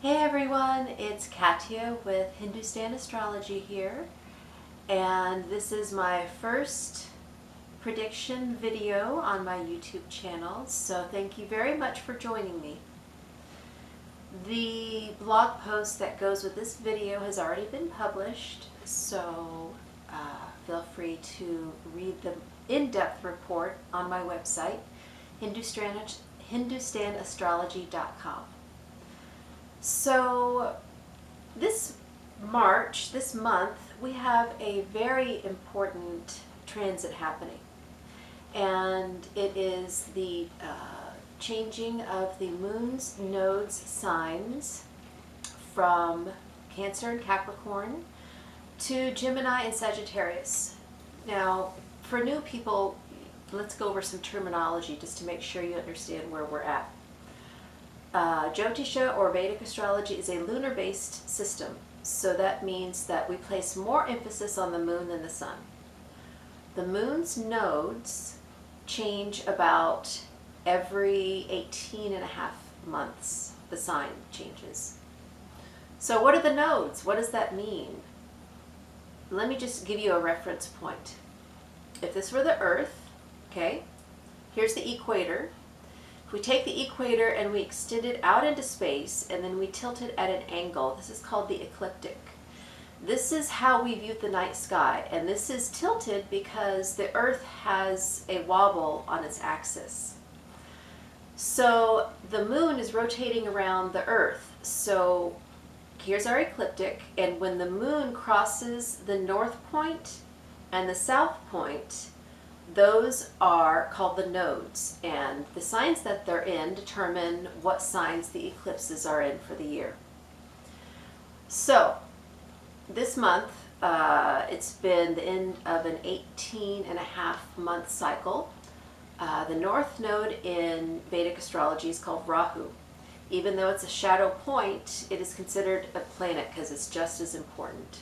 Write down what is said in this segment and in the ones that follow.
Hey everyone, it's Katya with Hindustan Astrology here, and this is my first prediction video on my YouTube channel, so thank you very much for joining me. The blog post that goes with this video has already been published, so feel free to read the in-depth report on my website, hindustanastrology.com. So this month, we have a very important transit happening. And it is the changing of the moon's nodes signs from Cancer and Capricorn to Gemini and Sagittarius. Now, for new people, let's go over some terminology just to make sure you understand where we're at. Jyotisha or Vedic astrology is a lunar-based system, so that means that we place more emphasis on the moon than the sun. The moon's nodes change about every 18 and a half months. The sign changes. So what are the nodes? What does that mean? Let me just give you a reference point. If this were the Earth, okay, here's the equator. If we take the equator and we extend it out into space and then we tilt it at an angle, this is called the ecliptic. This is how we view the night sky, and this is tilted because the Earth has a wobble on its axis. So the moon is rotating around the Earth. So here's our ecliptic, and when the moon crosses the north point and the south point, those are called the nodes, and the signs that they're in determine what signs the eclipses are in for the year. So this month, it's been the end of an 18 and a half month cycle. The north node in Vedic astrology is called Rahu. Even though it's a shadow point, it is considered a planet because it's just as important.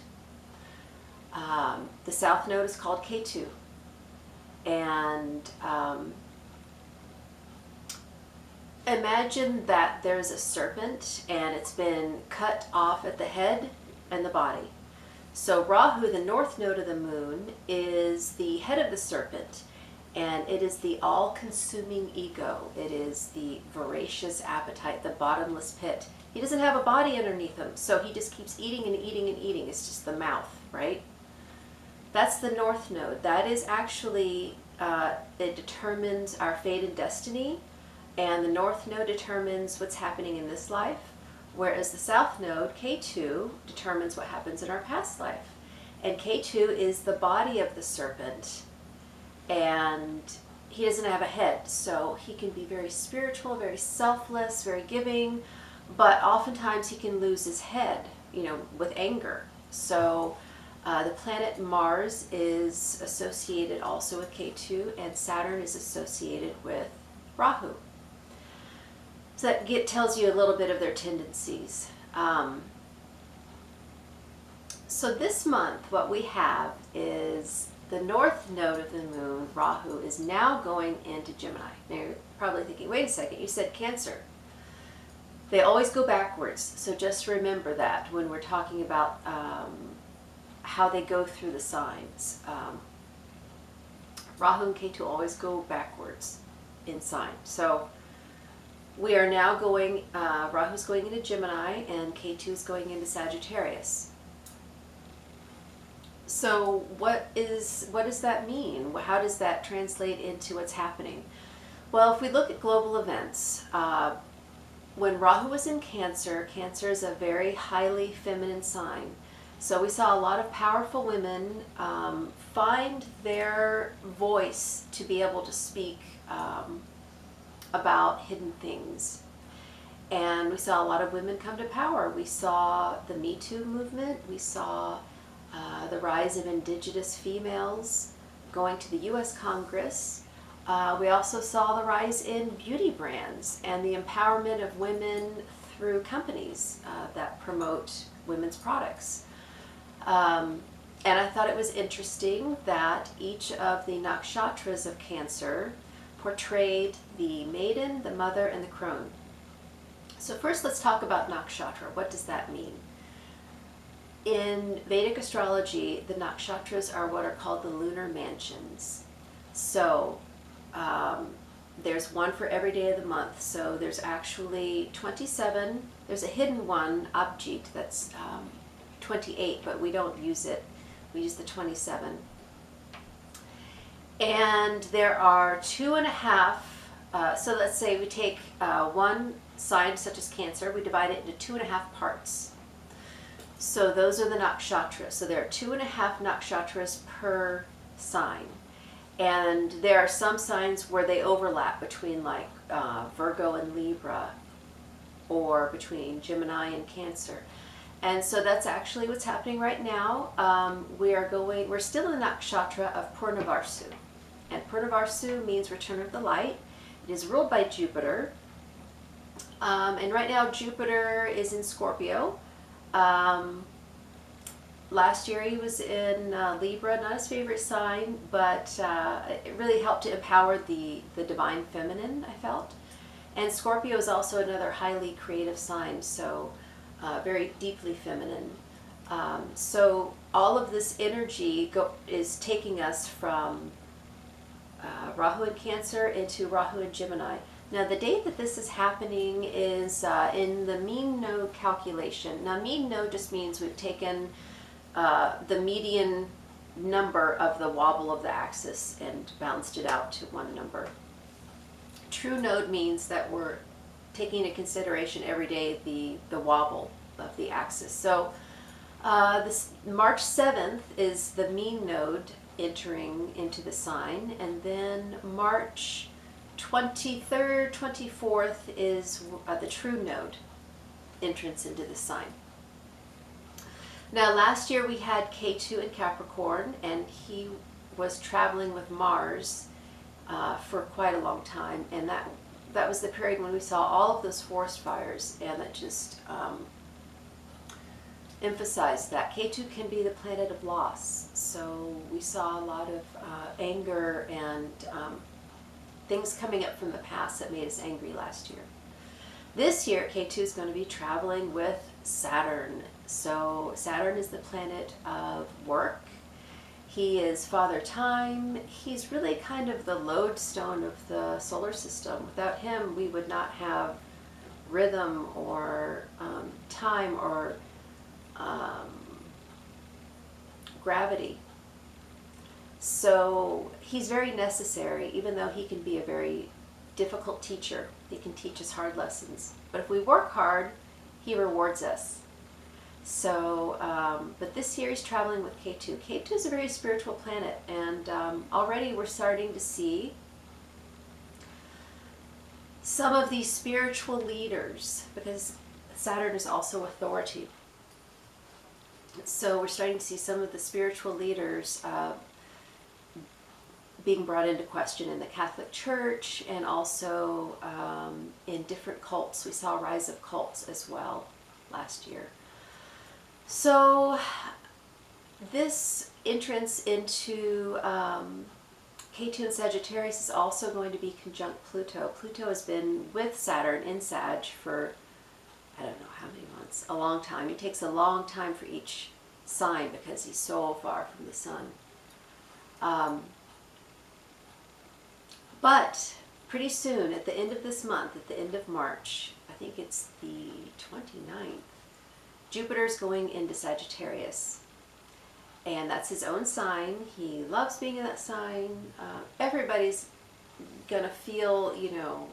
The south node is called Ketu. And imagine that there's a serpent and it's been cut off at the head and the body. So Rahu, the north node of the moon, is the head of the serpent, and it is the all-consuming ego. It is the voracious appetite, the bottomless pit. He doesn't have a body underneath him, so he just keeps eating and eating and eating. It's just the mouth, right? That's the north node. That is actually, it determines our fate and destiny, and the north node determines what's happening in this life, whereas the south node, K2, determines what happens in our past life. And K2 is the body of the serpent, and he doesn't have a head, so he can be very spiritual, very selfless, very giving, but oftentimes he can lose his head, with anger. So the planet Mars is associated also with Ketu, and Saturn is associated with Rahu. So that tells you a little bit of their tendencies. So this month what we have is the north node of the moon, Rahu, is now going into Gemini. Now you're probably thinking, wait a second, you said Cancer. They always go backwards, so just remember that when we're talking about how they go through the signs. Rahu and Ketu always go backwards in sign. So we are now going, Rahu's going into Gemini and Ketu is going into Sagittarius. So what does that mean? How does that translate into what's happening? Well, if we look at global events, when Rahu was in Cancer, Cancer is a very highly feminine sign. So we saw a lot of powerful women find their voice to be able to speak about hidden things. And we saw a lot of women come to power. We saw the Me Too movement. We saw the rise of indigenous females going to the U.S. Congress. We also saw the rise in beauty brands and the empowerment of women through companies that promote women's products. And I thought it was interesting that each of the nakshatras of Cancer portrayed the maiden, the mother, and the crone. So first let's talk about nakshatra. What does that mean? In Vedic astrology, the nakshatras are what are called the lunar mansions. So there's one for every day of the month. So there's actually 27. There's a hidden one, Abjit, that's 28, but we don't use it. We use the 27. And there are 2.5, so let's say we take one sign such as Cancer, we divide it into 2.5 parts. So those are the nakshatras. So there are 2.5 nakshatras per sign. And there are some signs where they overlap between like Virgo and Libra, or between Gemini and Cancer. And so that's actually what's happening right now. We're still in the nakshatra of Purnavarsu. And Purnavarsu means return of the light. It is ruled by Jupiter. And right now Jupiter is in Scorpio. Last year he was in Libra, not his favorite sign, but it really helped to empower the divine feminine, I felt. And Scorpio is also another highly creative sign, so very deeply feminine. So all of this energy is taking us from Rahu in Cancer into Rahu in Gemini. Now the date that this is happening is in the mean node calculation. Now mean node just means we've taken the median number of the wobble of the axis and balanced it out to one number. True node means that we're taking into consideration every day the wobble of the axis. So this March 7th is the mean node entering into the sign, and then March 23rd, 24th is the true node entrance into the sign. Now last year we had Ketu in Capricorn, and he was traveling with Mars for quite a long time, and that was the period when we saw all of those forest fires, and that just emphasized that Ketu can be the planet of loss. So we saw a lot of anger and things coming up from the past that made us angry last year. This year Ketu is going to be traveling with Saturn. So Saturn is the planet of work. He is Father Time. He's really kind of the lodestone of the solar system. Without him, we would not have rhythm or time or gravity. So he's very necessary, even though he can be a very difficult teacher. He can teach us hard lessons. But if we work hard, he rewards us. So, but this year he's traveling with Ketu. Ketu is a very spiritual planet, and already we're starting to see some of these spiritual leaders, because Saturn is also authority. So we're starting to see some of the spiritual leaders being brought into question in the Catholic Church, and also in different cults. We saw a rise of cults as well last year. So this entrance into Ketu and Sagittarius is also going to be conjunct Pluto. Pluto has been with Saturn in Sag for, I don't know how many months, a long time. It takes a long time for each sign because he's so far from the sun. But pretty soon, at the end of this month, at the end of March, I think it's the 29th, Jupiter's going into Sagittarius. And that's his own sign. He loves being in that sign. Everybody's gonna feel, you know,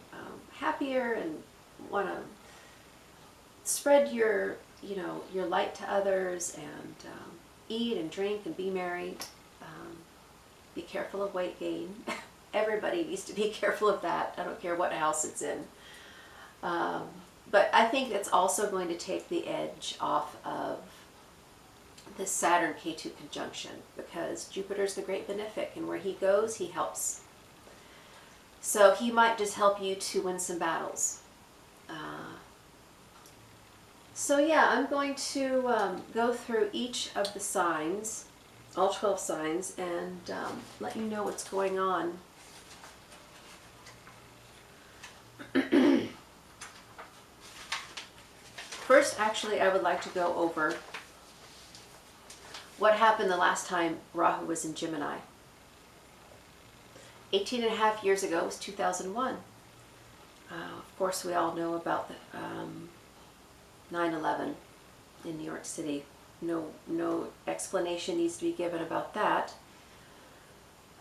happier and want to spread your, you know, your light to others, and eat and drink and be merry. Be careful of weight gain. Everybody needs to be careful of that. I don't care what house it's in. But I think it's also going to take the edge off of the Saturn-Ketu conjunction, because Jupiter's the great benefic, and where he goes, he helps. So he might just help you to win some battles. So yeah, I'm going to go through each of the signs, all 12 signs, and let you know what's going on. first, actually, I would like to go over what happened the last time Rahu was in Gemini. 18 and a half years ago was 2001. Of course, we all know about the 9/11 in New York City. No explanation needs to be given about that.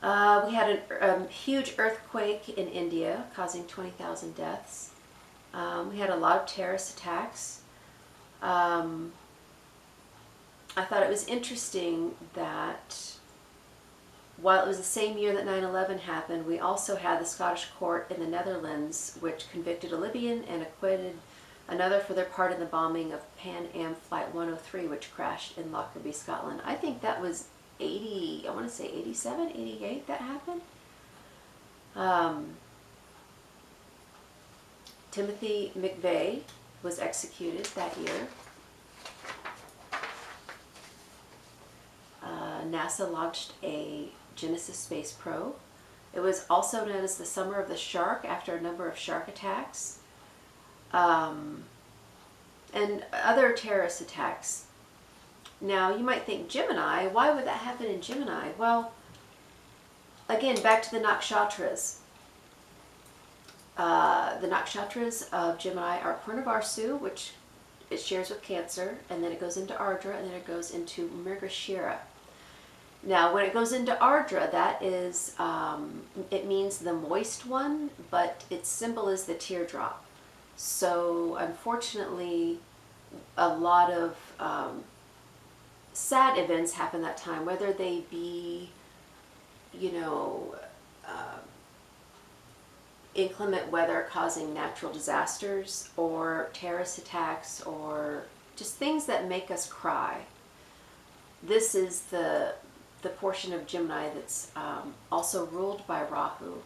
We had a huge earthquake in India causing 20,000 deaths. We had a lot of terrorist attacks. I thought it was interesting that while it was the same year that 9/11 happened, we also had the Scottish court in the Netherlands, which convicted a Libyan and acquitted another for their part in the bombing of Pan Am Flight 103, which crashed in Lockerbie, Scotland. I think that was 80, I want to say 87, 88 that happened. Timothy McVeigh was executed that year. NASA launched a Genesis space probe. It was also known as the Summer of the Shark after a number of shark attacks. And other terrorist attacks. Now, you might think, Gemini, why would that happen in Gemini? Well, again, back to the nakshatras. The nakshatras of Gemini are Purnavarsu, which it shares with Cancer, and then it goes into Ardra, and then it goes into Mrigashira. Now, when it goes into Ardra, that is, it means the moist one, but its symbol is the teardrop. So, unfortunately, a lot of sad events happen that time, whether they be, inclement weather causing natural disasters, or terrorist attacks, or just things that make us cry. This is the portion of Gemini that's also ruled by Rahu.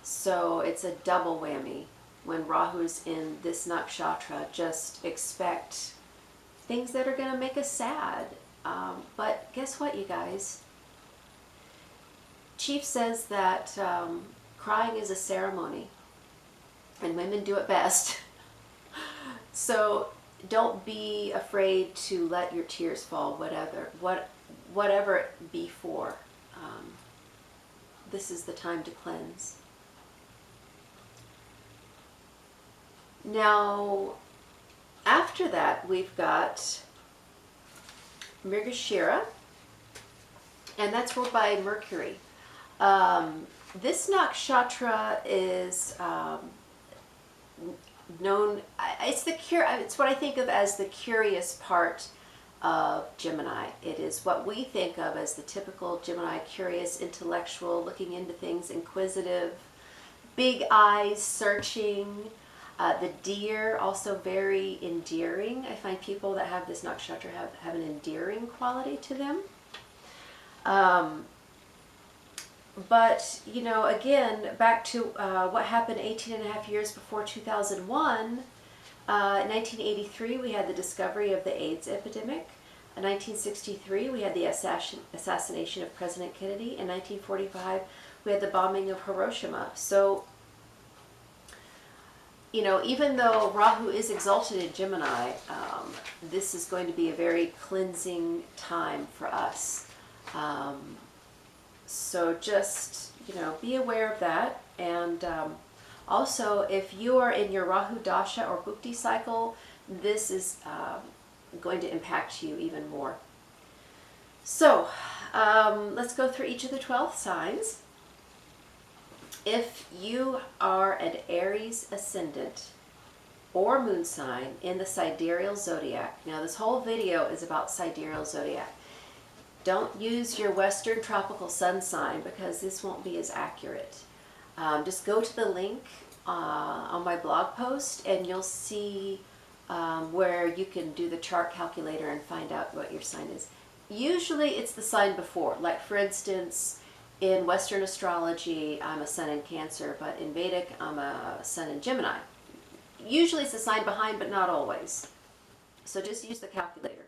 So it's a double whammy. When Rahu's in this nakshatra, just expect things that are going to make us sad. But guess what, you guys? Chief says that crying is a ceremony, and women do it best. So don't be afraid to let your tears fall, whatever it be for. This is the time to cleanse. Now, after that, we've got Mrigashira, and that's ruled by Mercury. This nakshatra is known, it's what I think of as the curious part of Gemini. It is what we think of as the typical Gemini, curious, intellectual, looking into things, inquisitive, big eyes, searching. The deer, also very endearing. I find people that have this nakshatra have an endearing quality to them. But, again, back to what happened 18 and a half years before 2001. In 1983, we had the discovery of the AIDS epidemic. In 1963, we had the assassination of President Kennedy. In 1945, we had the bombing of Hiroshima. So, even though Rahu is exalted in Gemini, this is going to be a very cleansing time for us. So just, be aware of that. And also, if you are in your Rahu Dasha or Bhukti cycle, this is going to impact you even more. So, let's go through each of the 12 signs. If you are an Aries ascendant or moon sign in the sidereal zodiac, now this whole video is about sidereal zodiac. Don't use your Western tropical sun sign because this won't be as accurate. Just go to the link on my blog post and you'll see where you can do the chart calculator and find out what your sign is. Usually it's the sign before, like for instance, in Western astrology, I'm a sun in Cancer, but in Vedic, I'm a sun in Gemini. Usually it's the sign behind, but not always. So just use the calculator.